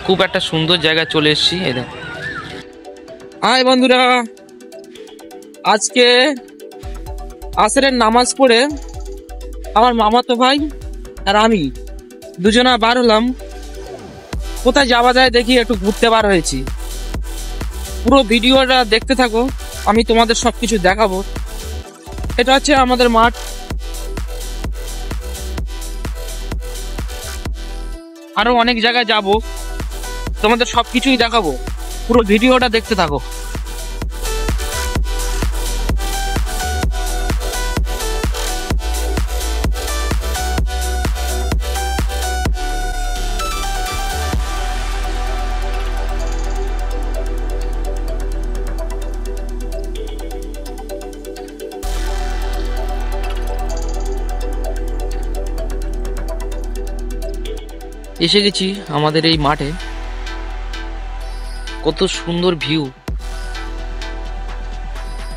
খুব একটা সুন্দর জায়গায় চলে এসেছি। এই দেখো, হাই বন্ধুরা, আজকে আসরের নামাজ পড়ে আমার মামাতো ভাই আর আমি দুজনা বার হলাম। কোথায় যাওয়া যায় দেখি, একটু ঘুরতে বার হয়েছি। পুরো ভিডিওটা দেখতে থাকো, আমি তোমাদের সবকিছু দেখাবো। এটা হচ্ছে আমাদের মাঠ। আরো অনেক জায়গায় যাব, তোমাদের সবকিছুই দেখাবো। পুরো ভিডিওটা দেখতে থাকো। এসে গেছি আমাদের এই মাঠে। কত সুন্দর ভিউ।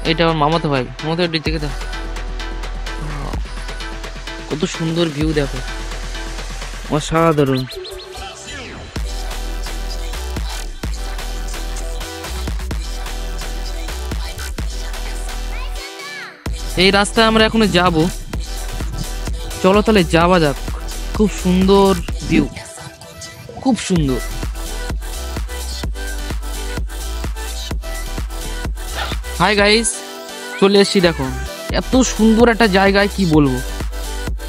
এটা আমার মামাতো ভাই, আমাদের দিকে দেখো কত সুন্দর ভিউ, দেখো অসাধারণ। এই রাস্তায় আমরা এখনো যাব, চলো তাহলে যাওয়া যাক। খুব সুন্দর ভিউ, খুব সুন্দর। হাই গাইস, চলে এসেছি। দেখো এত সুন্দর একটা জায়গায়, কি বলবো,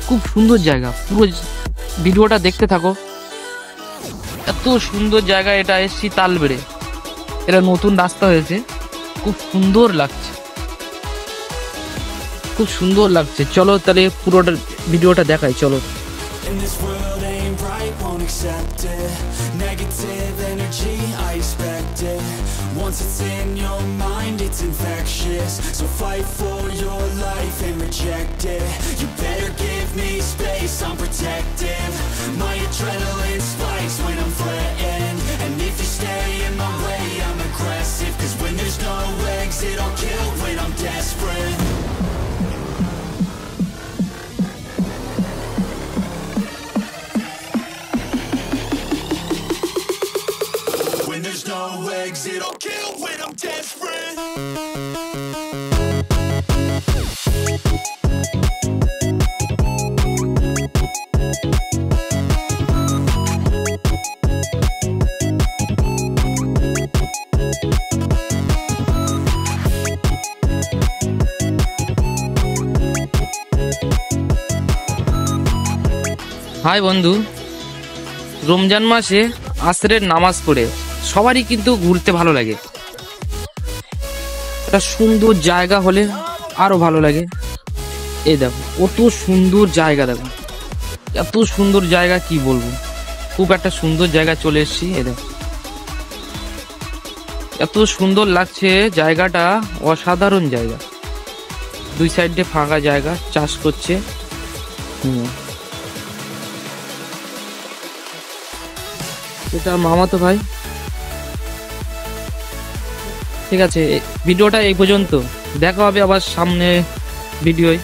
খুব সুন্দর জায়গা। পুরো ভিডিওটা দেখতে থাকো। এত সুন্দর জায়গা। এটা এসেছি তালবেড়ে, এটা নতুন রাস্তা হয়েছে, খুব সুন্দর লাগছে, খুব সুন্দর লাগছে। চলো তাহলে পুরোটা ভিডিওটা দেখাই, চলো। Accept it. Negative energy, I expect it. Once it's in your mind, it's infectious. So fight for your life and reject it. You better give me space, I'm protective. My adrenaline spikes when I'm threatened. And if you stay in my way, I'm aggressive. Cause when there's no exit, I'll kill when I'm desperate. There's no exit, I'll kill when I'm desperate. Hi বন্ধু, রমজান মাসে আসরের নামাজ পড়ে সবারই কিন্তু ঘুরতে ভালো লাগে। একটা সুন্দর জায়গা হলে আরো ভালো লাগে। এই দেখো কত সুন্দর জায়গা, দেখো এত সুন্দর জায়গা, কি বলবো, খুব একটা সুন্দর জায়গা চলে এসেছি। এই দেখো এত সুন্দর লাগছে জায়গাটা, অসাধারণ জায়গা। দুই সাইডে ফাঁকা জায়গা, চাষ করছে। এটা মামাতো ভাই। ঠিক আছে, ভিডিওটা এই পর্যন্ত, দেখা হবে আবার সামনে ভিডিওয়।